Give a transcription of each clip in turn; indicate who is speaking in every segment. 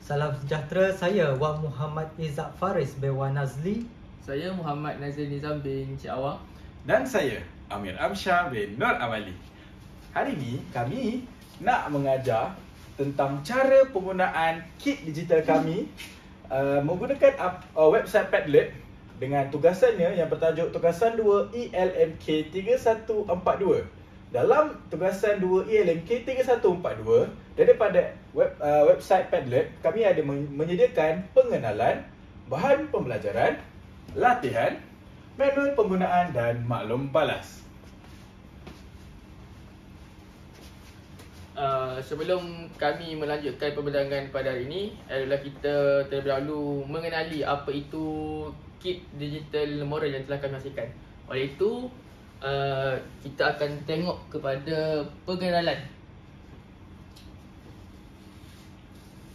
Speaker 1: Salam sejahtera, saya Wan Muhammad Izzat Faris bin Wan Nazli.
Speaker 2: Saya Muhammad Nazir Nizam bin Cik Awang.
Speaker 3: Dan saya Amir Amsyah bin Nur Amali. Hari ini kami nak mengajar tentang cara penggunaan kit digital kami menggunakan website Padlet dengan tugasannya yang bertajuk Tugasan 2 ELMK 3142. Dalam tugasan 2 ELMK 3142 daripada website Padlet, kami ada menyediakan pengenalan, bahan pembelajaran, latihan, manual penggunaan dan maklum balas.
Speaker 2: Sebelum kami melanjutkan perbincangan pada hari ini, adalah kita terlebih dahulu mengenali apa itu kit digital moral yang telah kami hasilkan. Oleh itu, kita akan tengok kepada pengenalan.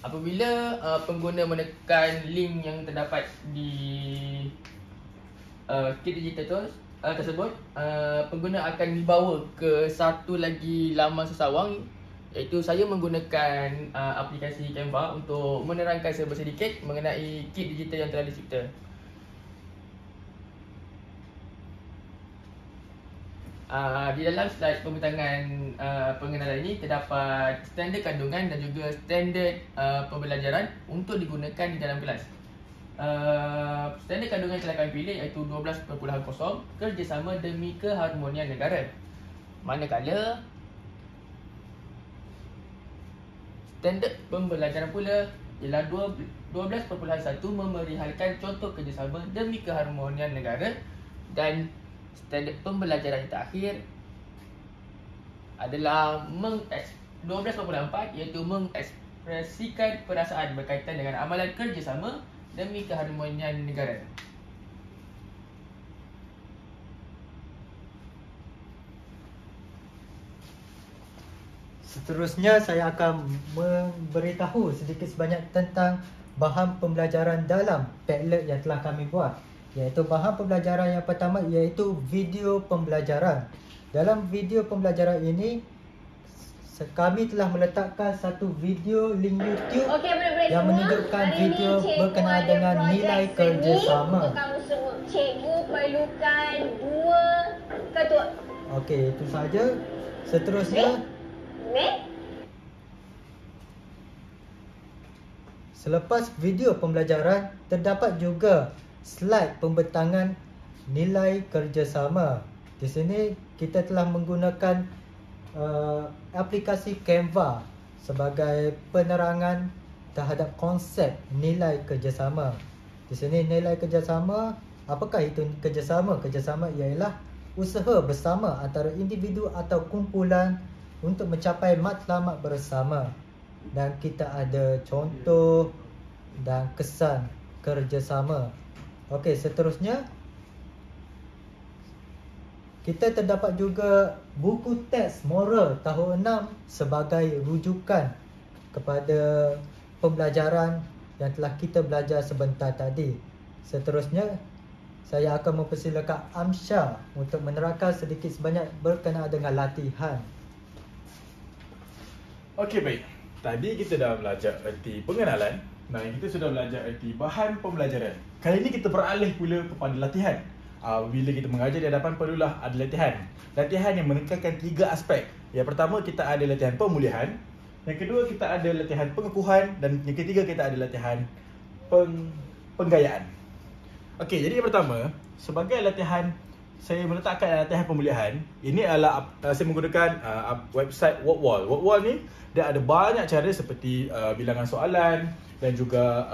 Speaker 2: Apabila pengguna menekan link yang terdapat di kit digital tersebut, pengguna akan dibawa ke satu lagi laman sesawang, iaitu saya menggunakan aplikasi Canva untuk menerangkan sedikit mengenai kit digital yang telah dicipta. Di dalam slide pembincangan pengenalan ini terdapat standard kandungan dan juga standard pembelajaran untuk digunakan di dalam kelas. Standard kandungan yang telah kami pilih iaitu 12.0 kerjasama demi keharmonian negara. Manakala standard pembelajaran pula ialah 12.1 memerihalkan contoh kerjasama demi keharmonian negara, dan standard pembelajaran yang terakhir adalah 12.4 iaitu mengekspresikan perasaan berkaitan dengan amalan kerjasama demi keharmonian negara.
Speaker 1: Seterusnya saya akan memberitahu sedikit sebanyak tentang bahan pembelajaran dalam Padlet yang telah kami buat. Iaitu bahan pembelajaran yang pertama iaitu video pembelajaran. Dalam video pembelajaran ini kami telah meletakkan satu video link YouTube yang menunjukkan video berkenaan dengan nilai kerjasama.
Speaker 4: Untuk kamu semua, cikgu perlukan 2 ketua.
Speaker 1: Okey, itu saja. Seterusnya, selepas video pembelajaran, terdapat juga slide pembentangan nilai kerjasama. Di sini kita telah menggunakan aplikasi Canva sebagai penerangan terhadap konsep nilai kerjasama. Di sini nilai kerjasama, apakah itu kerjasama? Kerjasama ialah usaha bersama antara individu atau kumpulan untuk mencapai matlamat bersama. Dan kita ada contoh dan kesan kerjasama. Okey, seterusnya kita terdapat juga buku teks moral tahun 6 sebagai rujukan kepada pembelajaran yang telah kita belajar sebentar tadi. Seterusnya saya akan mempersilakan Amsyah untuk menerangkan sedikit sebanyak berkenaan dengan latihan.
Speaker 3: Okey, baik. Tadi kita dah belajar erti pengenalan. Nah, kita sudah belajar erti bahan pembelajaran. Kali ini kita beralih pula kepada latihan. Bila kita mengajar di hadapan, perlulah ada latihan. Latihan yang menekankan 3 aspek. Yang pertama, kita ada latihan pemulihan. Yang kedua, kita ada latihan pengukuhan. Dan yang ketiga, kita ada latihan penggayaan. Okey, jadi yang pertama, sebagai latihan, saya meletakkan latihan pemulihan. Ini adalah saya menggunakan website WordWall. WordWall ni dia ada banyak cara seperti bilangan soalan dan juga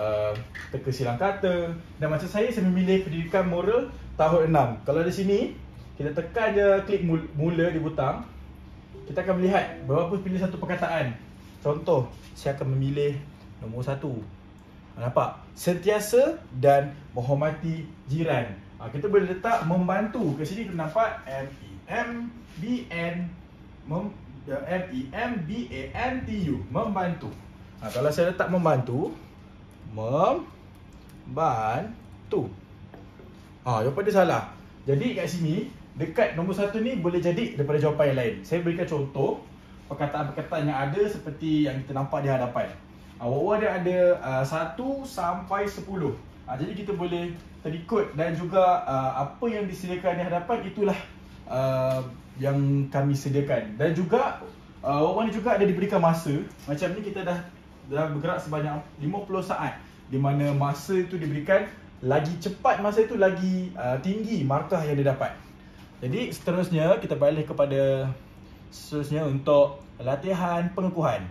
Speaker 3: teka silang kata. Dan macam saya memilih pendidikan moral tahun 6. Kalau di sini kita tekan je klik mula di butang, kita akan melihat berapa pilih satu perkataan. Contoh, saya akan memilih nombor 1. Nampak? Sentiasa dan menghormati jiran. Kita boleh letak membantu. Ke sini kita nampak MEMBANTU, membantu. Kalau saya letak membantu, jawapan dia salah. Jadi kat sini, dekat nombor 1 ni boleh jadi daripada jawapan yang lain. Saya berikan contoh perkataan-perkataan yang ada seperti yang kita nampak di hadapan. Wall dia ada 1 sampai 10. Jadi kita boleh terikut dan juga apa yang disediakan di hadapan itulah yang kami sediakan. Dan juga wall ni juga ada diberikan masa. Macam ni kita dah bergerak sebanyak 50 saat, di mana masa itu diberikan, lagi cepat masa itu lagi tinggi markah yang didapat. Jadi seterusnya kita balik kepada untuk latihan pengukuhan.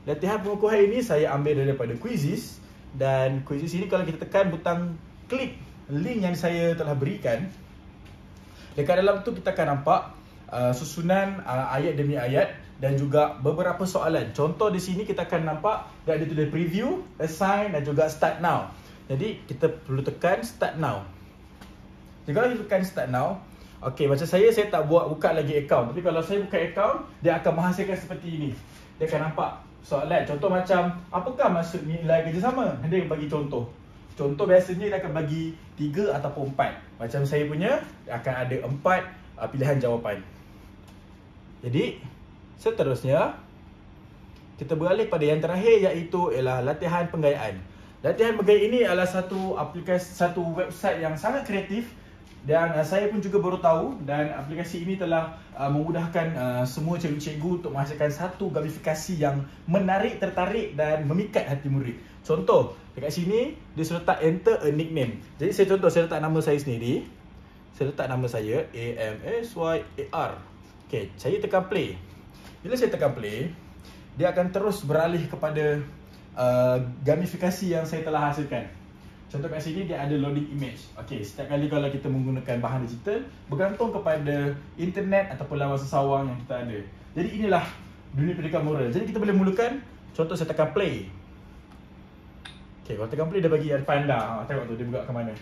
Speaker 3: Latihan pengukuhan ini saya ambil daripada Quizizz, dan Quizizz ini kalau kita tekan butang klik link yang saya telah berikan, dekat dalam tu kita akan nampak susunan ayat demi ayat dan juga beberapa soalan. Contoh di sini kita akan nampak dia ada tulis preview, assign dan juga start now. Jadi kita perlu tekan start now. Jadi kalau kita tekan start now, okey, macam saya tak buka lagi akaun. Tapi kalau saya buka akaun, dia akan menghasilkan seperti ini. Dia akan nampak soalan. Contoh macam, apakah maksud nilai kerjasama? Dia bagi contoh. Contoh biasanya dia akan bagi 3 ataupun 4. Macam saya punya, akan ada 4 pilihan jawapan. Jadi seterusnya kita beralih pada yang terakhir, iaitu ialah latihan penggayaan. Latihan penggayaan ini adalah satu website yang sangat kreatif, dan saya pun juga baru tahu, dan aplikasi ini telah memudahkan semua cikgu-cikgu untuk menghasilkan satu gamifikasi yang menarik, tertarik dan memikat hati murid. Contoh, dekat sini dia sudah letak enter a nickname. Jadi saya letak nama saya sendiri. Saya letak nama saya AMSYAR. Okey, saya tekan play. Bila saya tekan play, dia akan terus beralih kepada gamifikasi yang saya telah hasilkan. Contoh kat sini dia ada loading image. Okey, setiap kali kalau kita menggunakan bahan digital, bergantung kepada internet ataupun lawan sesawang yang kita ada. Jadi inilah dunia pendidikan moral. Jadi kita boleh mulakan. Contoh saya tekan play. Okey, kalau tekan play dia bagi ada panda. Tengok tu dia buka ke mana.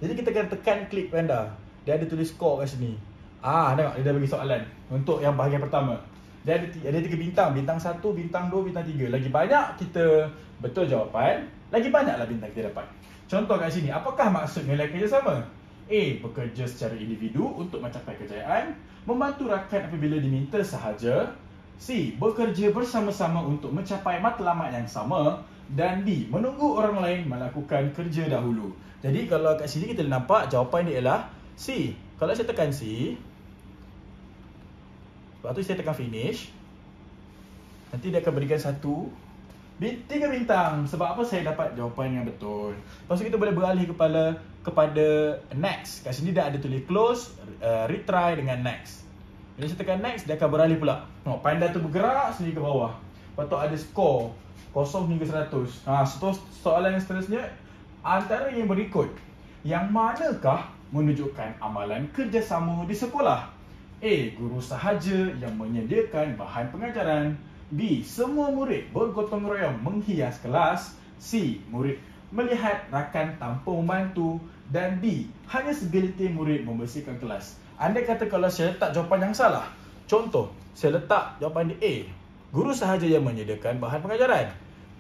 Speaker 3: Jadi kita akan tekan klik panda. Dia ada tulis score kat sini. Tengok dia dah bagi soalan untuk yang bahagian pertama. Dia ada 3 bintang. Bintang 1, bintang 2, bintang 3. Lagi banyak kita betul jawapan, lagi banyaklah bintang kita dapat. Contoh kat sini, apakah maksud nilai kerjasama? A. Bekerja secara individu untuk mencapai kejayaan. Membantu rakan apabila diminta sahaja. C. Bekerja bersama-sama untuk mencapai matlamat yang sama. Dan D. Menunggu orang lain melakukan kerja dahulu. Jadi kalau kat sini kita nampak jawapan dia ialah C. Kalau saya tekan C, lepas tu saya tekan finish, nanti dia akan berikan 3 bintang. Sebab apa? Saya dapat jawapan yang betul. Lepas tu kita boleh beralih kepada next. Kat sini dia ada tulis close, retry dengan next. Bila saya tekan next, dia akan beralih pula. Tengok, panda tu bergerak sendiri ke bawah. Lepas tu ada skor 0 hingga 100. Soalan yang seterusnya, antara yang berikut, yang manakah menunjukkan amalan kerjasama di sekolah? A. Guru sahaja yang menyediakan bahan pengajaran. B. Semua murid bergotong royong menghias kelas. C. Murid melihat rakan tanpa membantu. Dan D. Hanya segelintir murid membersihkan kelas. Andai kata kalau saya letak jawapan yang salah, contoh, saya letak jawapan dia A. Guru sahaja yang menyediakan bahan pengajaran.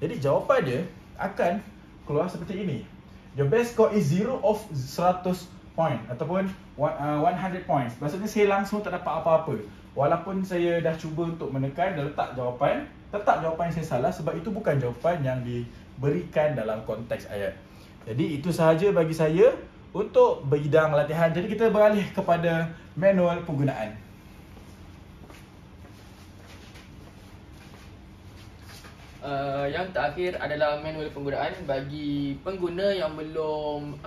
Speaker 3: Jadi jawapan dia akan keluar seperti ini. Your best score is 0 of 100 point ataupun 100 points. Maksudnya saya langsung tak dapat apa-apa. Walaupun saya dah cuba untuk menekan dan letak jawapan, tetap jawapan saya salah sebab itu bukan jawapan yang diberikan dalam konteks ayat. Jadi itu sahaja bagi saya untuk bidang latihan. Jadi kita beralih kepada manual penggunaan.
Speaker 2: Yang terakhir adalah manual penggunaan bagi pengguna yang belum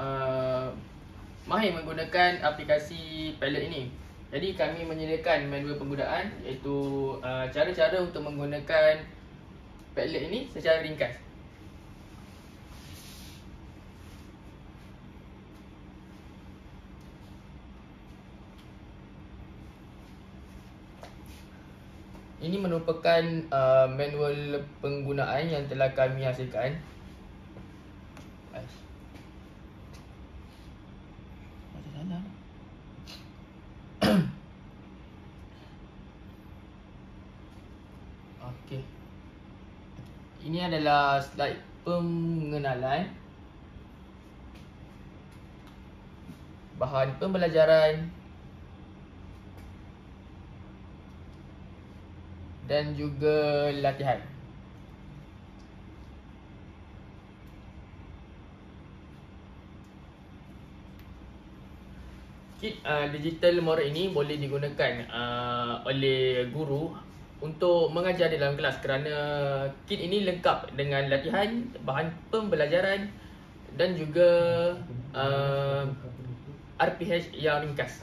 Speaker 2: mahir menggunakan aplikasi Padlet ini. Jadi kami menyediakan manual penggunaan, iaitu cara-cara untuk menggunakan Padlet ini secara ringkas. Ini merupakan manual penggunaan yang telah kami hasilkan. Okey. Ini adalah slide pengenalan bahan pembelajaran dan juga latihan. Kit digital moral ini boleh digunakan oleh guru untuk mengajar di dalam kelas kerana kit ini lengkap dengan latihan, bahan pembelajaran dan juga RPH yang ringkas.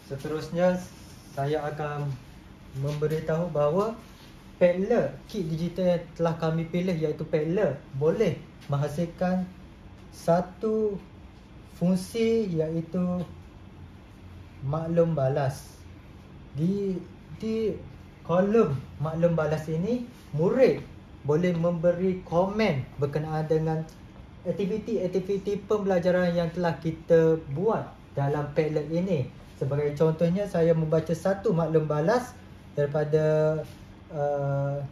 Speaker 1: Seterusnya saya akan memberitahu bahawa Padlet, kit digital yang telah kami pilih iaitu Padlet, boleh menghasilkan satu fungsi iaitu maklum balas. Di kolom maklum balas ini, murid boleh memberi komen berkenaan dengan aktiviti-aktiviti pembelajaran yang telah kita buat dalam Padlet ini. Sebagai contohnya, saya membaca satu maklum balas daripada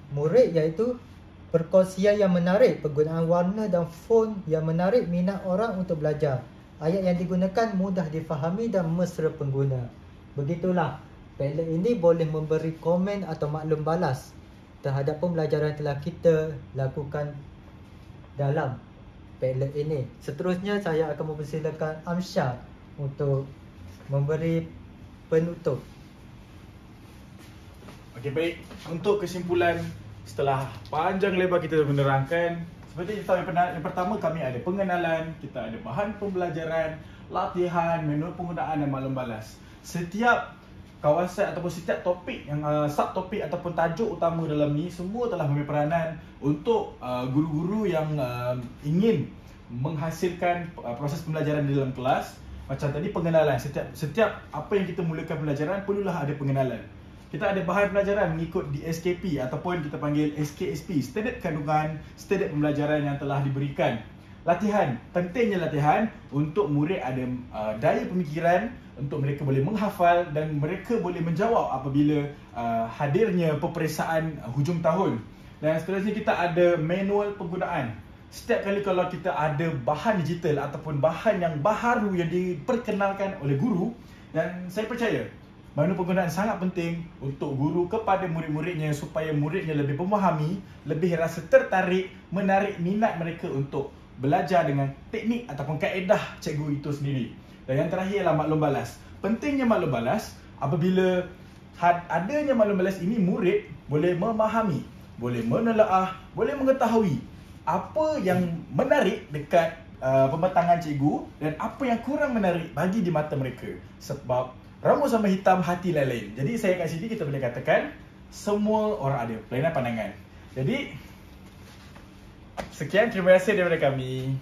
Speaker 1: murid iaitu perkongsian yang menarik, penggunaan warna dan font yang menarik minat orang untuk belajar. Ayat yang digunakan mudah difahami dan mesra pengguna. Begitulah, Padlet ini boleh memberi komen atau maklum balas terhadap pembelajaran yang telah kita lakukan dalam Padlet ini. Seterusnya saya akan mempersilakan Amsyar untuk memberi penutup.
Speaker 3: Okey, baik. Untuk kesimpulan setelah panjang lebar kita menerangkan, seperti yang pertama kami ada pengenalan, kita ada bahan pembelajaran, latihan, menu penggunaan dan maklum balas. Setiap kawasan ataupun setiap topik yang subtopik ataupun tajuk utama dalam ni semua telah memberi peranan untuk guru-guru yang ingin menghasilkan proses pembelajaran di dalam kelas. Macam tadi pengenalan, setiap apa yang kita mulakan pembelajaran perlulah ada pengenalan. Kita ada bahan pembelajaran mengikut DSKP ataupun kita panggil SKSP, standard kandungan, standard pembelajaran yang telah diberikan. Latihan, pentingnya latihan untuk murid ada daya pemikiran untuk mereka boleh menghafal dan mereka boleh menjawab apabila hadirnya peperiksaan hujung tahun. Dan seterusnya kita ada manual penggunaan. Setiap kali kalau kita ada bahan digital ataupun bahan yang baharu yang diperkenalkan oleh guru, dan saya percaya manual penggunaan sangat penting untuk guru kepada murid-muridnya supaya muridnya lebih memahami, lebih rasa tertarik, menarik minat mereka untuk belajar dengan teknik ataupun kaedah cikgu itu sendiri. Dan yang terakhir ialah maklum balas. Pentingnya maklum balas, apabila adanya maklum balas ini, murid boleh memahami, boleh menelaah, boleh mengetahui apa yang menarik dekat pembentangan cikgu dan apa yang kurang menarik bagi di mata mereka. Sebab rambut sama hitam, hati lain-lain. Jadi saya kat sini kita boleh katakan semua orang ada pelainan pandangan. Jadi sekian, terima kasih daripada kami.